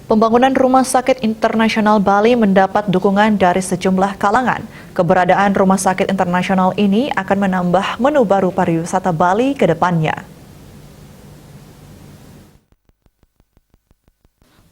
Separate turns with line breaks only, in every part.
Pembangunan Rumah Sakit Internasional Bali mendapat dukungan dari sejumlah kalangan. Keberadaan Rumah Sakit Internasional ini akan menambah menu baru pariwisata Bali ke depannya.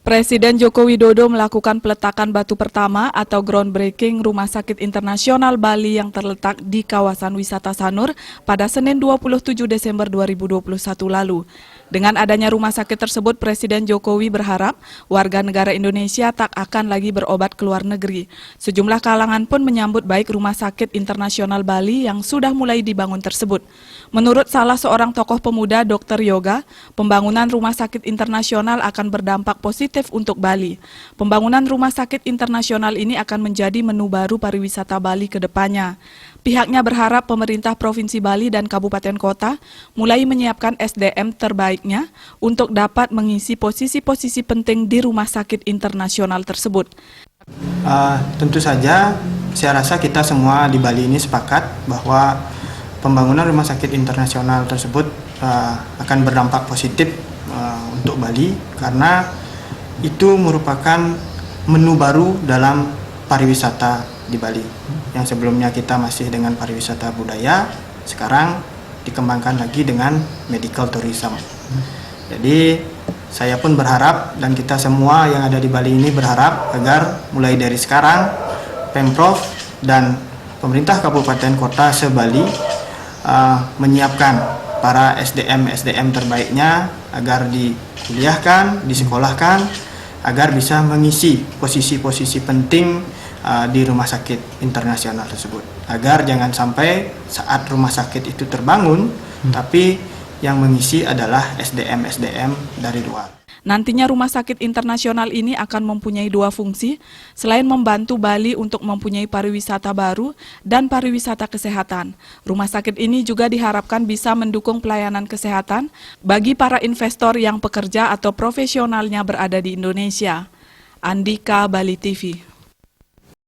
Presiden Joko Widodo melakukan peletakan batu pertama atau groundbreaking Rumah Sakit Internasional Bali yang terletak di kawasan wisata Sanur pada Senin 27 Desember 2021 lalu. Dengan adanya rumah sakit tersebut, Presiden Jokowi berharap warga negara Indonesia tak akan lagi berobat ke luar negeri. Sejumlah kalangan pun menyambut baik Rumah Sakit Internasional Bali yang sudah mulai dibangun tersebut. Menurut salah seorang tokoh pemuda, Dr. Yoga, pembangunan Rumah Sakit Internasional akan berdampak positif untuk Bali. Pembangunan Rumah Sakit Internasional ini akan menjadi menu baru pariwisata Bali ke depannya. Pihaknya berharap pemerintah Provinsi Bali dan Kabupaten Kota mulai menyiapkan SDM terbaiknya untuk dapat mengisi posisi-posisi penting di rumah sakit internasional tersebut.
Tentu saja, saya rasa kita semua di Bali ini sepakat bahwa pembangunan rumah sakit internasional tersebut akan berdampak positif untuk Bali karena itu merupakan menu baru dalam pariwisata di Bali. Yang sebelumnya kita masih dengan pariwisata budaya, sekarang dikembangkan lagi dengan medical tourism. Jadi saya pun berharap dan kita semua yang ada di Bali ini berharap agar mulai dari sekarang Pemprov dan pemerintah kabupaten kota se-Bali menyiapkan para SDM terbaiknya agar dikuliahkan, disekolahkan agar bisa mengisi posisi-posisi penting di rumah sakit internasional tersebut, agar jangan sampai saat rumah sakit itu terbangun tapi yang mengisi adalah SDM dari luar.
Nantinya Rumah Sakit Internasional ini akan mempunyai dua fungsi, selain membantu Bali untuk mempunyai pariwisata baru dan pariwisata kesehatan. Rumah sakit ini juga diharapkan bisa mendukung pelayanan kesehatan bagi para investor yang pekerja atau profesionalnya berada di Indonesia. Andika, Bali TV.